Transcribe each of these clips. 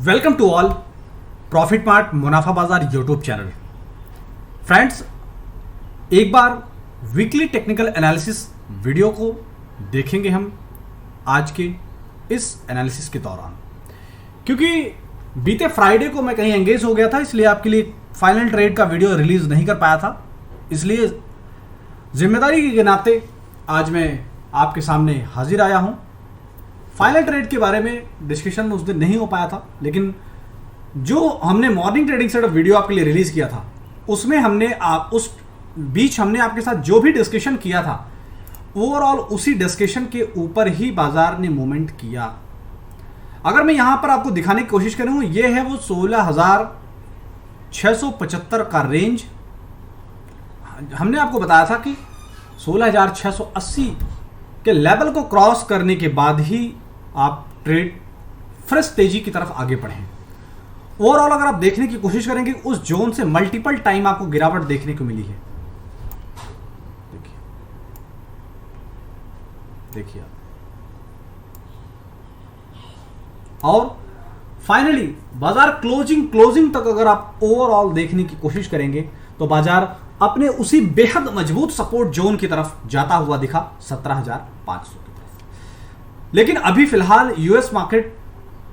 Welcome to all profit mart मुनाफा बाजार YouTube channel. Friends, एक बार वीकली टेक्निकल एनालिसिस वीडियो को देखेंगे हम आज के इस एनालिसिस के दौरान, क्योंकि बीते फ्राइडे को मैं कहीं एंगेज हो गया था, इसलिए आपके लिए फाइनल ट्रेड का वीडियो रिलीज नहीं कर पाया था। इसलिए जिम्मेदारी के नाते आज मैं आपके सामने हाजिर आया हूं। फाइनल ट्रेड के बारे में डिस्कशन उस दिन नहीं हो पाया था, लेकिन जो हमने मॉर्निंग ट्रेडिंग सेटअप वीडियो आपके लिए रिलीज किया था उसमें हमने उस बीच हमने आपके साथ जो भी डिस्कशन किया था ओवरऑल उसी डिस्कशन के ऊपर ही बाजार ने मूवमेंट किया। अगर मैं यहां पर आपको दिखाने की कोशिश करूं, ये है वो 16,675 का रेंज। हमने आपको बताया था कि 16,680 के लेवल को क्रॉस करने के बाद ही आप ट्रेड फ्रेश तेजी की तरफ आगे बढ़ें। ओवरऑल अगर आप देखने की कोशिश करेंगे, उस जोन से मल्टीपल टाइम आपको गिरावट देखने को मिली है। देखिए और फाइनली बाजार क्लोजिंग तक अगर आप ओवरऑल देखने की कोशिश करेंगे तो बाजार अपने उसी बेहद मजबूत सपोर्ट जोन की तरफ जाता हुआ दिखा, 17,500 की तरफ। लेकिन अभी फिलहाल यूएस मार्केट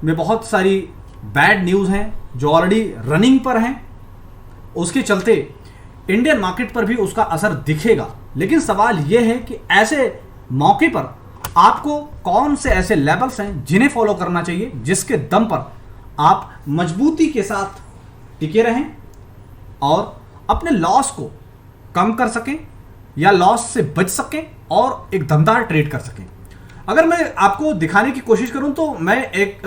में बहुत सारी बैड न्यूज हैं जो ऑलरेडी रनिंग पर हैं, उसके चलते इंडियन मार्केट पर भी उसका असर दिखेगा। लेकिन सवाल यह है कि ऐसे मौके पर आपको कौन से ऐसे लेवल्स हैं जिन्हें फॉलो करना चाहिए, जिसके दम पर आप मजबूती के साथ टिके रहें और अपने लॉस को कम कर सकें या लॉस से बच सकें और एक दमदार ट्रेड कर सकें। अगर मैं आपको दिखाने की कोशिश करूं तो मैं एक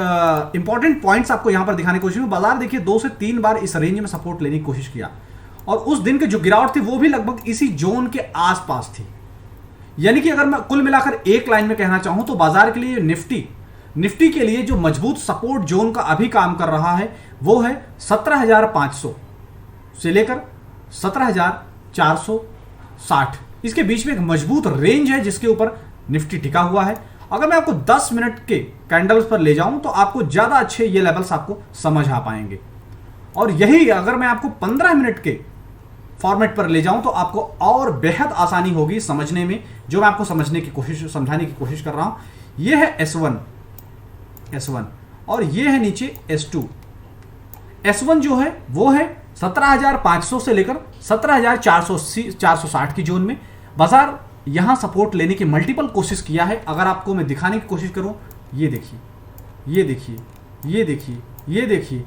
इंपॉर्टेंट पॉइंट्स आपको यहां पर दिखाने की कोशिश करूं। बाजार देखिए 2 से 3 बार इस रेंज में सपोर्ट लेने की कोशिश किया और उस दिन की जो गिरावट थी वो भी लगभग इसी जोन के आसपास थी। यानी कि अगर मैं कुल मिलाकर एक लाइन में कहना चाहूं तो बाजार के लिए निफ्टी के लिए जो मजबूत सपोर्ट जोन का अभी काम कर रहा है वो है 17,500 से लेकर 17,460। इसके बीच में एक मजबूत रेंज है जिसके ऊपर निफ्टी टिका हुआ है। अगर मैं आपको 10 मिनट के कैंडल्स पर ले जाऊं तो आपको ज्यादा अच्छे ये लेवल्स आपको समझ आ पाएंगे, और यही अगर मैं आपको 15 मिनट के फॉर्मेट पर ले जाऊं तो आपको और बेहद आसानी होगी समझने में, जो मैं आपको समझाने की कोशिश कर रहा हूं। यह है S1 और यह है नीचे S2। S1 जो है वो है 17,500 से लेकर 17,460 की जोन में। बाजार यहां सपोर्ट लेने की मल्टीपल कोशिश किया है। अगर आपको मैं दिखाने की कोशिश करूं, ये देखिए, ये देखिए, ये देखिए, ये देखिए,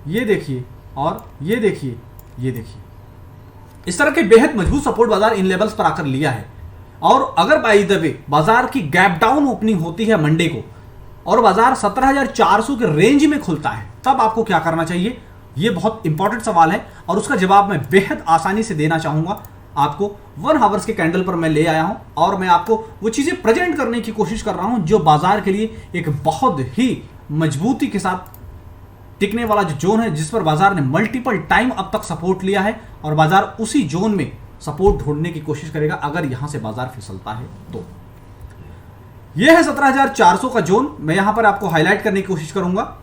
ये देखिए और ये देखिए, ये देखिए, इस तरह के बेहद मजबूत सपोर्ट बाजार इन लेवल्स पर आकर लिया है। और अगर बाय द वे बाजार की गैप डाउन ओपनिंग होती है मंडे को और बाजार 17,400 के रेंज में खुलता है, तब आपको क्या करना चाहिए? यह बहुत इंपॉर्टेंट सवाल है और उसका जवाब मैं बेहद आसानी से देना चाहूंगा आपको। 1 आवर्स के कैंडल पर मैं ले आया हूं और मैं आपको वो चीजें प्रेजेंट करने की कोशिश कर रहा हूं जो बाजार के लिए एक बहुत ही मजबूती के साथ टिकने वाला जो जोन है, जिस पर बाजार ने मल्टीपल टाइम अब तक सपोर्ट लिया है और बाजार उसी जोन में सपोर्ट ढूंढने की कोशिश करेगा अगर यहां से बाजार फिसलता है तो। यह है 17,400 का जोन। मैं यहां पर आपको हाईलाइट करने की कोशिश करूंगा।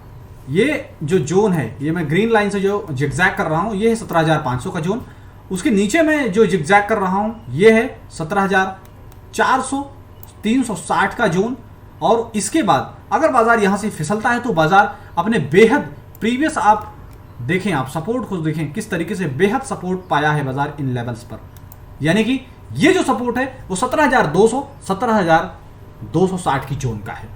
ये जो जोन है, ये मैं ग्रीन लाइन से जो जिगजैग कर रहा हूं, ये है 17,500 का जोन। उसके नीचे मैं जो जिगजैग कर रहा हूं ये है 17,400 360 का जोन। और इसके बाद अगर बाजार यहां से फिसलता है तो बाजार अपने बेहद प्रीवियस, आप देखें, आप सपोर्ट खुद देखें किस तरीके से बेहद सपोर्ट पाया है बाजार इन लेवल्स पर। यानी कि ये जो सपोर्ट है वो 17,200 17,260 की जोन का है।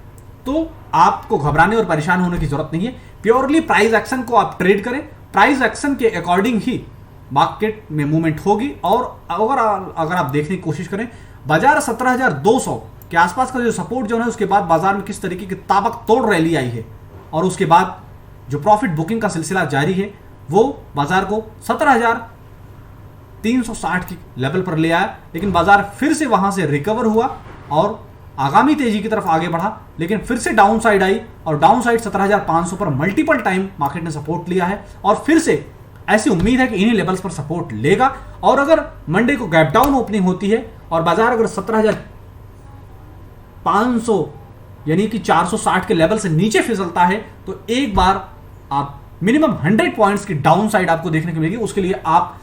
तो आपको घबराने और परेशान होने की जरूरत नहीं है। प्योरली प्राइस एक्शन को आप ट्रेड करें, प्राइस एक्शन के अकॉर्डिंग ही मार्केट में मूवमेंट होगी। और अगर आप देखने की कोशिश करें, बाजार 17,200 के आसपास का जो सपोर्ट जोन है, उसके बाद बाजार में किस तरीके की ताबड़तोड़ रैली आई है और उसके बाद जो प्रॉफिट बुकिंग का सिलसिला जारी है वो बाजार को 17,360 की लेवल पर ले आया। लेकिन बाजार फिर से वहां से रिकवर हुआ और आगामी तेजी की तरफ आगे बढ़ा, लेकिन फिर से डाउन साइड आई और डाउन साइड 17,500 पर मल्टीपल टाइम मार्केट ने सपोर्ट लिया है और फिर से ऐसी उम्मीद है कि इन्हीं लेवल्स पर सपोर्ट लेगा। और अगर मंडे को गैप डाउन ओपनिंग होती है और बाजार अगर 17,500 यानी कि 460 के लेवल से नीचे फिसलता है तो एक बार आप मिनिमम 100 पॉइंट्स की डाउन साइड आपको देखने को मिलेगी। उसके लिए आप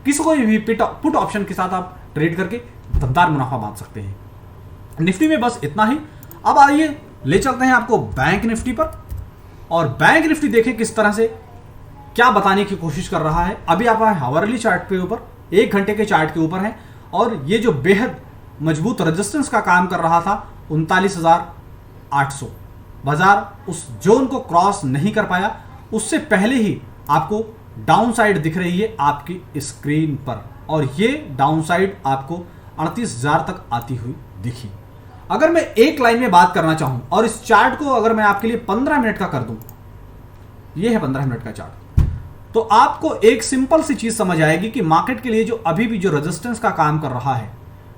किसी को भी पुट ऑप्शन के साथ आप ट्रेड करके दमदार मुनाफा बांध सकते हैं। निफ्टी में बस इतना ही। अब आइए ले चलते हैं आपको बैंक निफ्टी पर, और बैंक निफ्टी देखें किस तरह से क्या बताने की कोशिश कर रहा है। अभी आप हावरली चार्ट के ऊपर, 1 घंटे के चार्ट के ऊपर है, और ये जो बेहद मजबूत रेजिस्टेंस का काम कर रहा था 39,800, बाजार उस जोन को क्रॉस नहीं कर पाया। उससे पहले ही आपको डाउन साइड दिख रही है आपकी स्क्रीन पर, और ये डाउन साइड आपको 38,000 तक आती हुई दिखी। अगर मैं एक लाइन में बात करना चाहूं और इस चार्ट को अगर मैं आपके लिए 15 मिनट का कर दूं, ये है 15 मिनट का चार्ट, तो आपको एक सिंपल सी चीज समझ आएगी कि मार्केट के लिए जो अभी भी जो रेजिस्टेंस का काम कर रहा है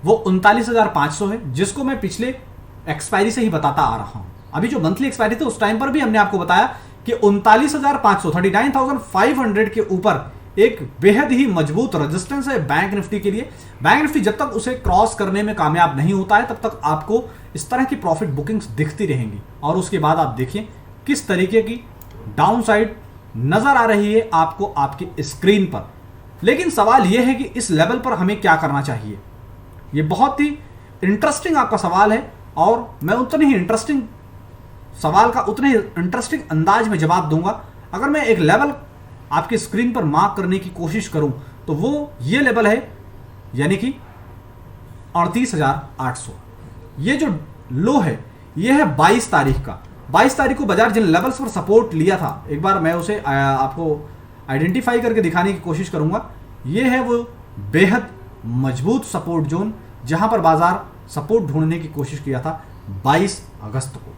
वो 39,500 है, जिसको मैं पिछले एक्सपायरी से ही बताता आ रहा हूं। अभी जो मंथली एक्सपायरी थी उस टाइम पर भी हमने आपको बताया कि 39,500 39,500 के ऊपर एक बेहद ही मजबूत रेजिस्टेंस है बैंक निफ्टी के लिए। बैंक निफ्टी जब तक उसे क्रॉस करने में कामयाब नहीं होता है तब तक आपको इस तरह की प्रॉफिट बुकिंग्स दिखती रहेंगी, और उसके बाद आप देखिए किस तरीके की डाउन साइड नजर आ रही है आपको आपकी स्क्रीन पर। लेकिन सवाल यह है कि इस लेवल पर हमें क्या करना चाहिए। यह बहुत ही इंटरेस्टिंग आपका सवाल है, और मैं उतने ही इंटरेस्टिंग सवाल का उतने ही इंटरेस्टिंग अंदाज में जवाब दूंगा। अगर मैं एक लेवल आपकी स्क्रीन पर मार्क करने की कोशिश करूं तो वो ये लेवल है, यानी कि 38,800। ये जो लो है ये है 22 तारीख का। 22 तारीख को बाजार जिन लेवल्स पर सपोर्ट लिया था, एक बार मैं उसे आपको आइडेंटिफाई करके दिखाने की कोशिश करूंगा। ये है वो बेहद मजबूत सपोर्ट जोन जहां पर बाजार सपोर्ट ढूंढने की कोशिश किया था 22 अगस्त को।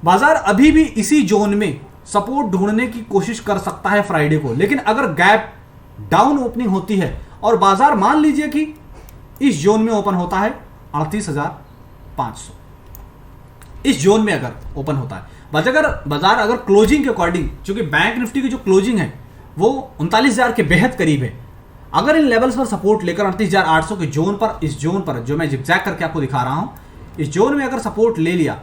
बाजार अभी भी इसी जोन में सपोर्ट ढूंढने की कोशिश कर सकता है फ्राइडे को, लेकिन अगर गैप डाउन ओपनिंग होती है और बाजार मान लीजिए कि इस जोन में ओपन होता है 38,500, इस जोन में अगर ओपन होता है बाजार अगर क्लोजिंग के अकॉर्डिंग, चूंकि बैंक निफ्टी की जो क्लोजिंग है वो 39,000 के बेहद करीब है, अगर इन लेवल्स पर सपोर्ट लेकर 38,800 के जोन पर, इस जोन पर जो मैं जिगजैग करके आपको दिखा रहा हूं, इस जोन में अगर सपोर्ट ले लिया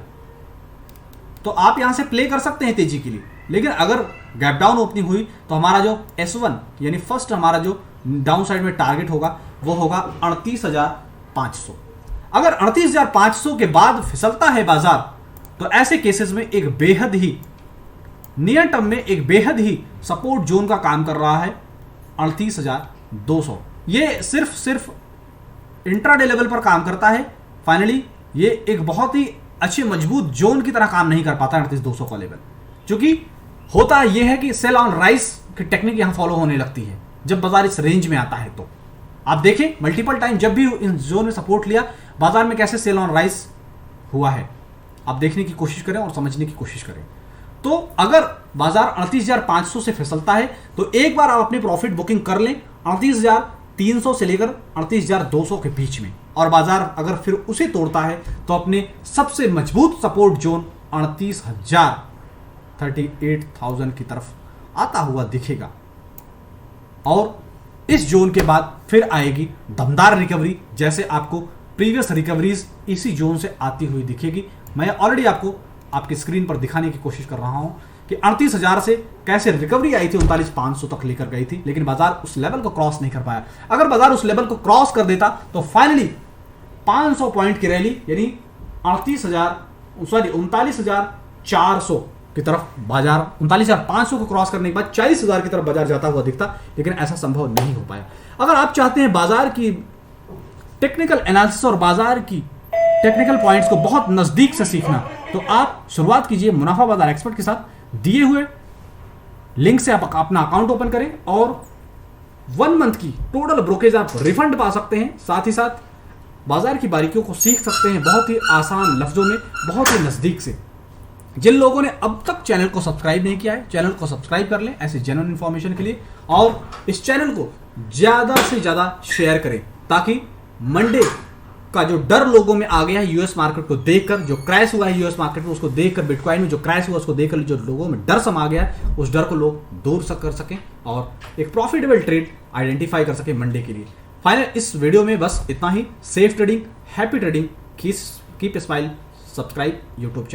तो आप यहां से प्ले कर सकते हैं तेजी के लिए। लेकिन अगर गैप डाउन ओपनिंग हुई तो हमारा जो S1 यानी फर्स्ट हमारा जो डाउन साइड में टारगेट होगा वो होगा 38,500। अगर 38,500 के बाद फिसलता है बाजार तो ऐसे केसेस में एक बेहद ही नियर टर्म में एक बेहद ही सपोर्ट जोन का काम कर रहा है 38,200। ये सिर्फ इंट्राडे लेवल पर काम करता है। फाइनली ये एक बहुत ही अच्छे मजबूत जोन की तरह काम नहीं कर पाता 38,200 का लेवल, क्योंकि होता यह है कि सेल ऑन राइस की टेक्निक यहां फॉलो होने लगती है जब बाजार इस रेंज में आता है। तो आप देखें मल्टीपल टाइम जब भी इन जोन में सपोर्ट लिया बाजार में कैसे सेल ऑन राइस हुआ है, आप देखने की कोशिश करें और समझने की कोशिश करें। तो अगर बाजार 38,500 से फिसलता है तो एक बार आप अपनी प्रॉफिट बुकिंग कर लें 38,300 से लेकर 38,200 के बीच में, और बाजार अगर फिर उसे तोड़ता है तो अपने सबसे मजबूत सपोर्ट जोन 38,000 की तरफ आता हुआ दिखेगा। और इस जोन के बाद फिर आएगी दमदार रिकवरी, जैसे आपको प्रीवियस रिकवरीज इसी जोन से आती हुई दिखेगी। मैं ऑलरेडी आपको आपकी स्क्रीन पर दिखाने की कोशिश कर रहा हूं कि 38,000 से कैसे रिकवरी आई थी 39,500 तक लेकर गई थी, लेकिन बाजार उस लेवल को क्रॉस नहीं कर पाया। अगर बाजार उस लेवल को क्रॉस कर देता तो फाइनली 500 पॉइंट की रैली यानी 39,400 की तरफ बाजार 39,500 को क्रॉस करने के बाद 40,000 की तरफ बाजार जाता हुआ दिखता, लेकिन ऐसा संभव नहीं हो पाया। अगर आप चाहते हैं बाजार की टेक्निकल एनालिसिस और बाजार की टेक्निकल पॉइंट्स को बहुत नजदीक से सीखना, तो आप शुरुआत कीजिए मुनाफा बाजार एक्सपर्ट के साथ। दिए हुए लिंक से आप अपना अकाउंट ओपन करें और 1 मंथ की टोटल ब्रोकेज आप रिफंड पा सकते हैं। साथ ही साथ बाजार की बारीकियों को सीख सकते हैं बहुत ही आसान लफ्जों में, बहुत ही नजदीक से। जिन लोगों ने अब तक चैनल को सब्सक्राइब नहीं किया है, चैनल को सब्सक्राइब कर लें ऐसे जेन्युइन इंफॉर्मेशन के लिए, और इस चैनल को ज्यादा से ज्यादा शेयर करें ताकि मंडे का जो डर लोगों में आ गया है यूएस मार्केट को देखकर, जो क्रैश हुआ है यूएस मार्केट में उसको देखकर, बिटकॉइन में जो क्रैश हुआ उसको देखकर जो लोगों में डर समा गया है, उस डर को लोग दूर कर सकें और एक प्रॉफिटेबल ट्रेड आइडेंटिफाई कर सकें मंडे के लिए। फाइनल इस वीडियो में बस इतना ही। Safe trading, happy trading, keep smile, subscribe YouTube channel.